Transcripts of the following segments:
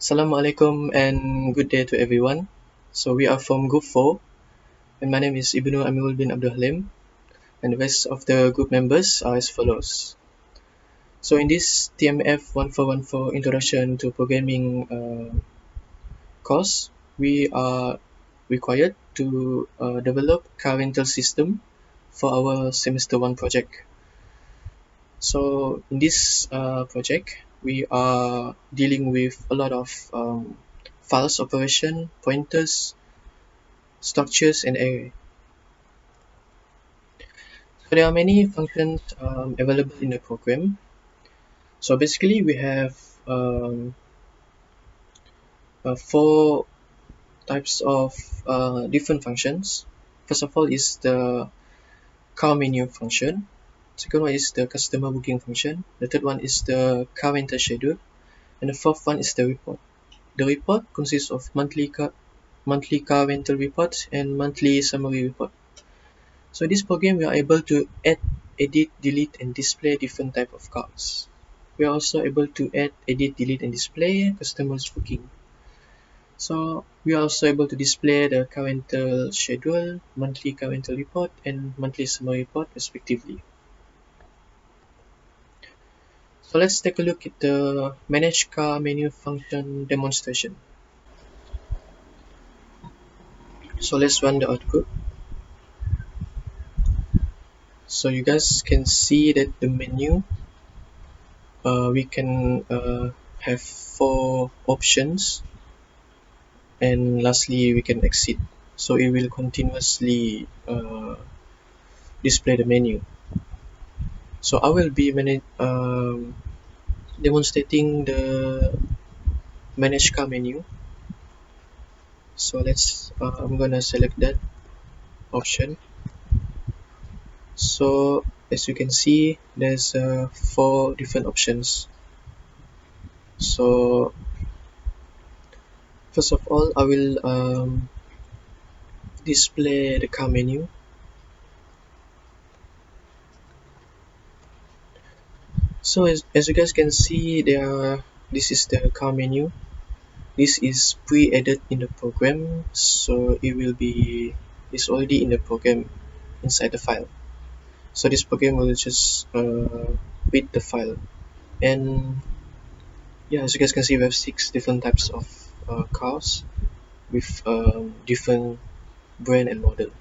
Assalamualaikum and good day to everyone. So we are from Group 4 and my name is Ibnu Ameerul bin Abdul Halim and the rest of the group members are as follows. So in this TMF1414 Introduction to Programming course, we are required to develop car rental system for our semester 1 project. So in this project, we are dealing with a lot of files operation, pointers, structures, and array. So there are many functions available in the program. So basically we have 4 types of different functions. First of all is the car menu function. Second one is the customer booking function. The third one is the car rental schedule. And the fourth one is the report. The report consists of monthly car rental report and monthly summary report. So in this program, we are able to add, edit, delete, and display different type of cars. We are also able to add, edit, delete, and display customers booking. So we are also able to display the car rental schedule, monthly car rental report, and monthly summary report respectively. So let's take a look at the manage car menu function demonstration. So let's run the output. So you guys can see that the menu, we can have 4 options, and lastly we can exit. So it will continuously display the menu. So I will be demonstrating the manage car menu. So I'm gonna select that option. So as you can see, there's 4 different options. So first of all, I will display the car menu. So as you guys can see, this is the car menu. This is pre-added in the program, so it's already in the program inside the file. So this program will just read the file. And yeah, as you guys can see, we have 6 different types of cars with different brand and model,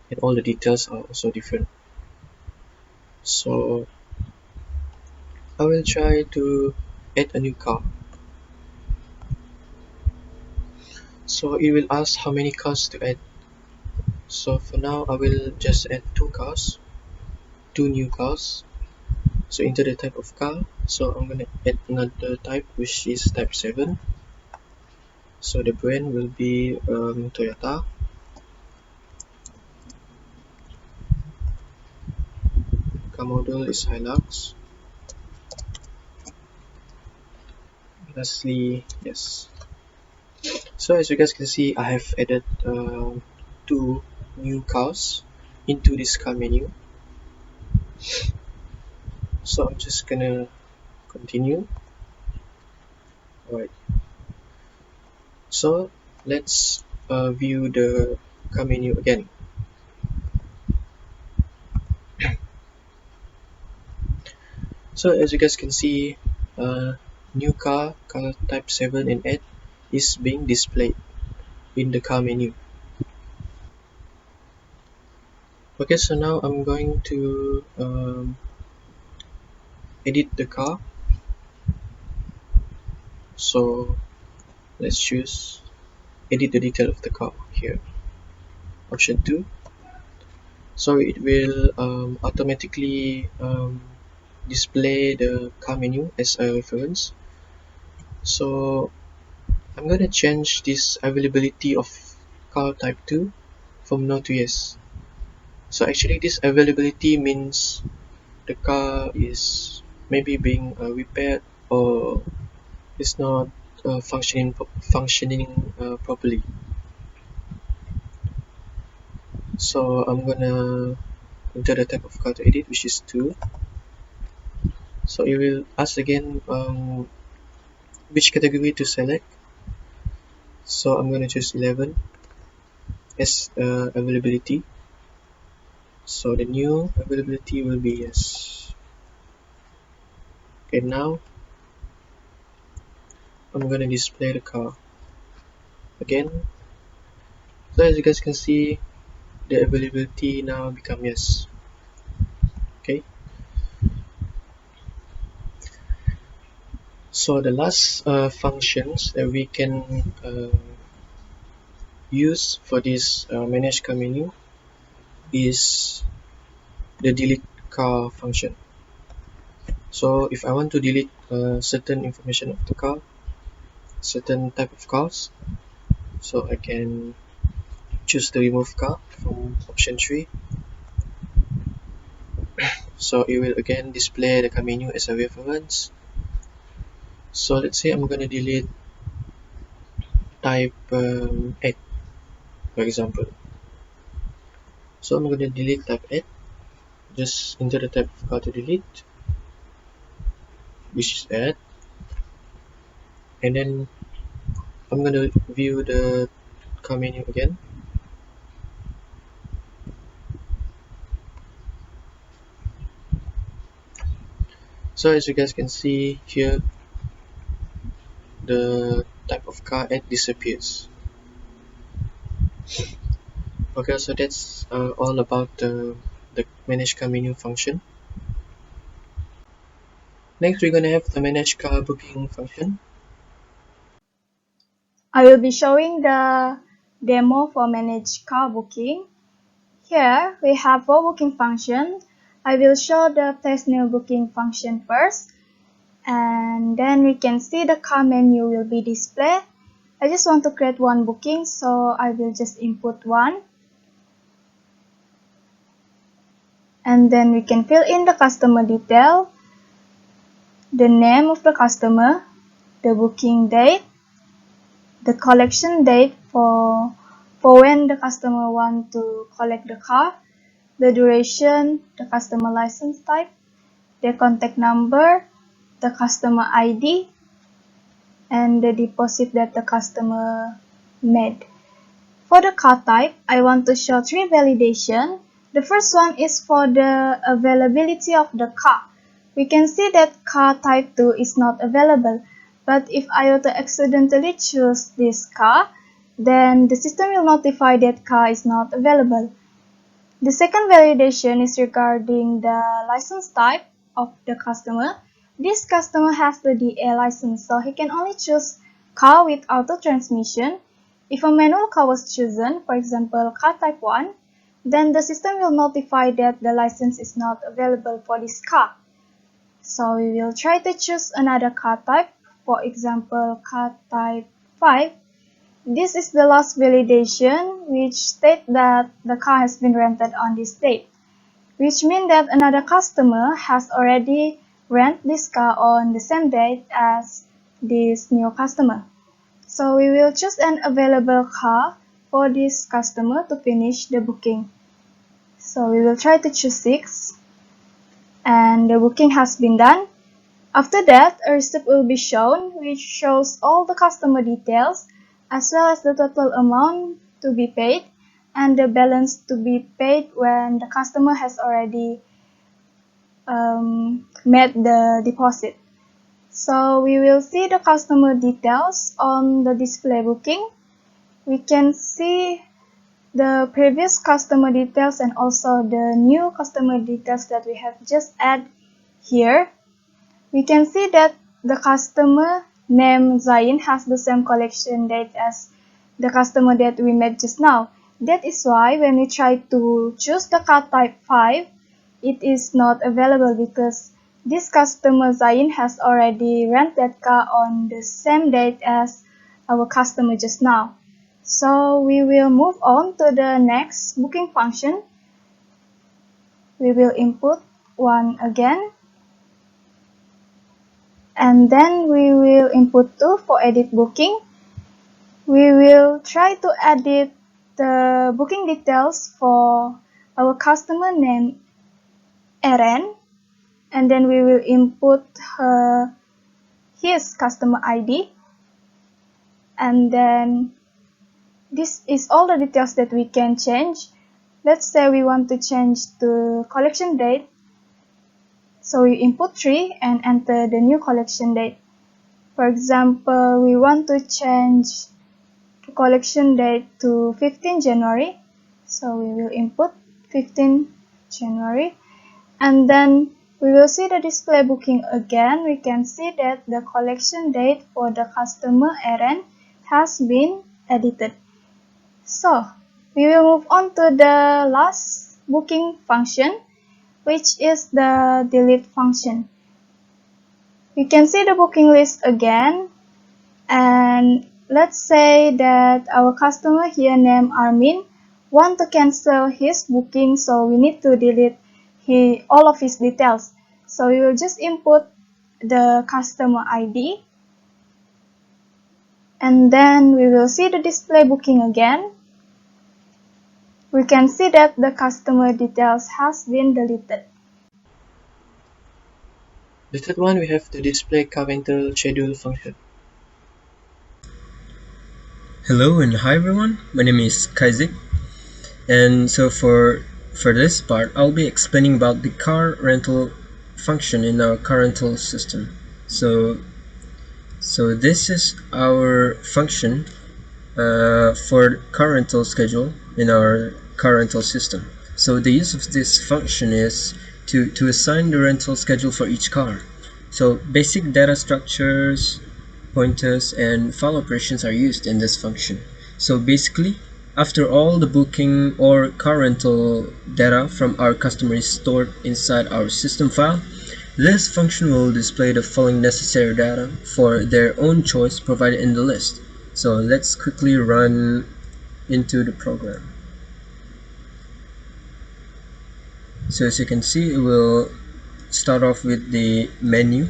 and all the details are also different. So I will try to add a new car. So it will ask how many cars to add. So for now, I will just add 2 cars, 2 new cars. So enter the type of car. So I'm gonna add another type, which is type 7. So the brand will be Toyota. Car model is Hilux. Lastly, yes. So as you guys can see, I have added 2 new cars into this car menu. So I'm just gonna continue. Alright. So let's view the car menu again. So as you guys can see, new car type 7 and 8 is being displayed in the car menu. Okay, so now I'm going to edit the car. So let's choose edit the detail of the car here, option 2. So it will automatically display the car menu as a reference. So I'm gonna change this availability of car type 2 from no to yes. So actually this availability means the car is maybe being repaired or is not functioning properly. So I'm gonna enter the type of car to edit, which is 2. So it will ask again which category to select. So I'm going to choose 11 as availability. So the new availability will be yes. Okay, now I'm going to display the car again. So as you guys can see, the availability now become yes. Okay, so the last functions that we can use for this manage car menu is the delete car function. So if I want to delete certain information of the car, certain type of cars, so I can choose the remove car from option 3. So it will again display the car menu as a reference. So let's say I'm going to delete type 8, for example. So I'm going to delete type 8. Just enter the type of car to delete, which is 8. And then I'm going to view the car menu again. So as you guys can see here, the type of car 8 disappears. Okay, so that's all about the manage car menu function. Next, we're going to have the manage car booking function. I will be showing the demo for manage car booking. Here we have 4 booking functions. I will show the place new booking function first, and then we can see the car menu will be displayed. I just want to create one booking, so I will just input one. And then we can fill in the customer detail, the name of the customer, the booking date, the collection date for when the customer want to collect the car, the duration, the customer license type, their contact number, the customer ID, and the deposit that the customer made. For the car type, I want to show 3 validation. The first one is for the availability of the car. We can see that car type 2 is not available, but if I were to accidentally choose this car, then the system will notify that car is not available. The second validation is regarding the license type of the customer. This customer has the DA license, so he can only choose car with auto transmission. If a manual car was chosen, for example car type 1, then the system will notify that the license is not available for this car. So we will try to choose another car type, for example car type 5. This is the last validation, which states that the car has been rented on this date, which means that another customer has already rented this car on the same date as this new customer. So we will choose an available car for this customer to finish the booking. So we will try to choose 6, and the booking has been done. After that, a receipt will be shown, which shows all the customer details, as well as the total amount to be paid and the balance to be paid when the customer has already made the deposit. So we will see the customer details on the display booking. We can see the previous customer details and also the new customer details that we have just added here. We can see that the customer name Zain has the same collection date as the customer that we made just now. That is why when we try to choose the car type 5, it is not available because this customer Zain has already rented that car on the same date as our customer just now. So we will move on to the next booking function. We will input 1 again. And then we will input 2 for edit booking. We will try to edit the booking details for our customer name Eren, and then we will input his customer ID. And then this is all the details that we can change. Let's say we want to change the collection date. So we input 3 and enter the new collection date. For example, we want to change the collection date to 15 January. So we will input 15 January. And then we will see the display booking again. We can see that the collection date for the customer errand has been edited. So we will move on to the last booking function, which is the delete function. You can see the booking list again, and let's say that our customer here named Armin want to cancel his booking, so we need to delete all of his details. So we will just input the customer ID, and then we will see the display booking again. We can see that the customer details has been deleted. The third one, we have the display car rental schedule function. Hello and hi everyone, my name is Norqhaiziq, and so for this part I'll be explaining about the car rental function in our car rental system. So this is our function for car rental schedule in our car rental system. So the use of this function is to assign the rental schedule for each car. So basic data structures, pointers, and file operations are used in this function. So basically, after all the booking or car rental data from our customer is stored inside our system file, this function will display the following necessary data for their own choice provided in the list. So let's quickly run into the program. So as you can see, it will start off with the menu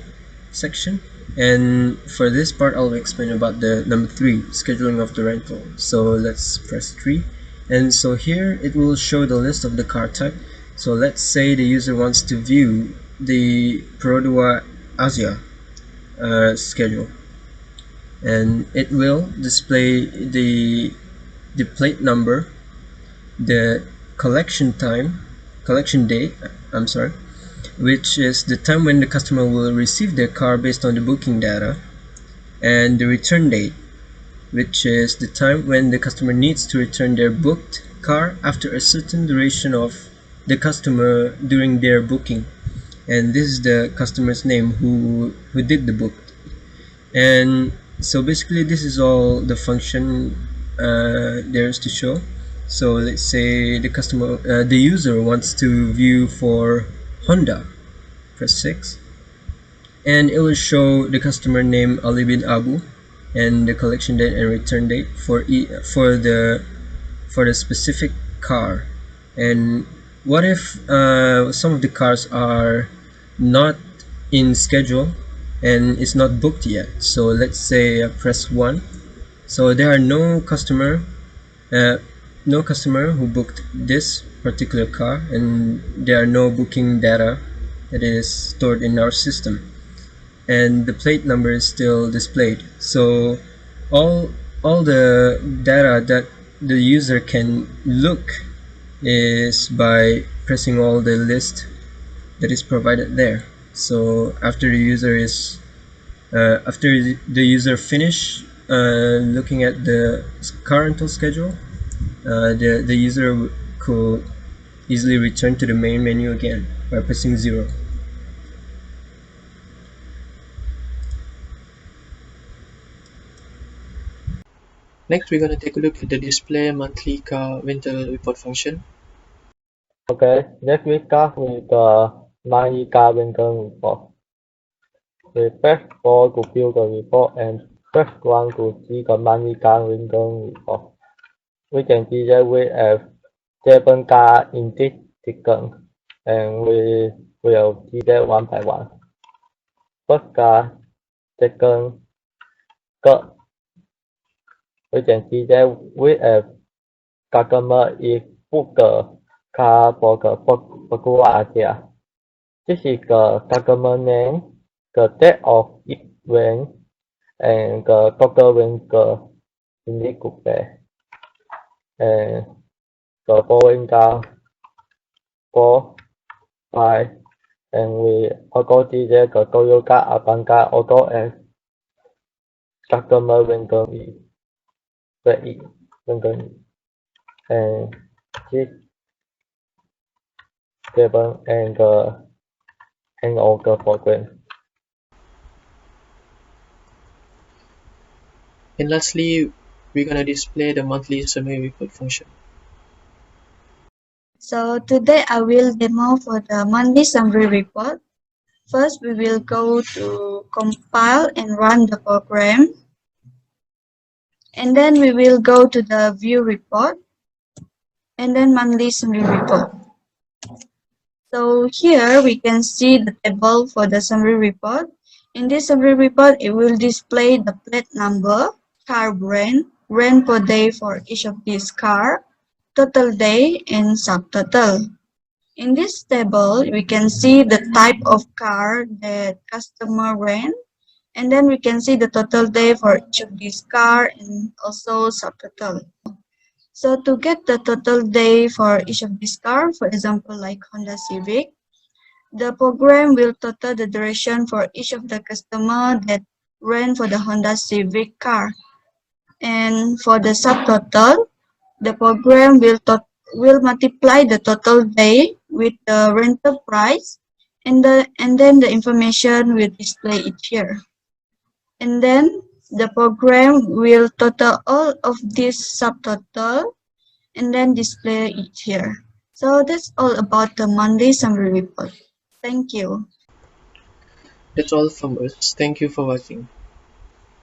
section, and for this part I'll explain about the number 3, scheduling of the rental. So let's press 3, and so here it will show the list of the car type. So let's say the user wants to view the Perodua Asia schedule, and it will display the plate number, the collection date, which is the time when the customer will receive their car based on the booking data, and the return date, which is the time when the customer needs to return their booked car after a certain duration of the customer during their booking, and this is the customer's name who did the book. And so basically this is all the function there is to show. So let's say the user wants to view for Honda, press 6, and it will show the customer name Ali bin Abu and the collection date and return date for the specific car. And what if some of the cars are not in schedule and it's not booked yet? So let's say press 1. So there are no customer who booked this particular car, and there are no booking data that is stored in our system, and the plate number is still displayed. So all the data that the user can look is by pressing all the list that is provided there. So after the user finish looking at the car rental schedule, the user could easily return to the main menu again by pressing 0. Next, we're going to take a look at the display monthly car rental report function. Okay, next we start with the monthly car rental report. We press 4 to view the report and press 1 to see the monthly car rental report. We can see that we have 7 cars in this sequence, and we will see that one by one. First car, second, third. We can see that we have customer is booked the car for the Perodua Asia. This is the customer name, the date of range and the total range in this group there. And the following are 4, 5, and we auto see that the Toyota Avanca Auto and customer vendor is very vendor and 6, 7, and the end of the program. And lastly, we're gonna display the monthly summary report function. So today I will demo for the monthly summary report. First, we will go to compile and run the program. And then we will go to the view report. And then monthly summary report. So here we can see the table for the summary report. In this summary report, it will display the plate number, car brand, rent per day for each of these car, total day, and subtotal. In this table, we can see the type of car that customer rent, and then we can see the total day for each of these car and also subtotal. So to get the total day for each of these car, for example, like Honda Civic, the program will total the duration for each of the customer that rent for the Honda Civic car. And for the subtotal, the program will multiply the total day with the rental price, and then the information will display it here. And then the program will total all of this subtotal and then display it here. So that's all about the Monday summary report. Thank you. That's all from us. Thank you for watching.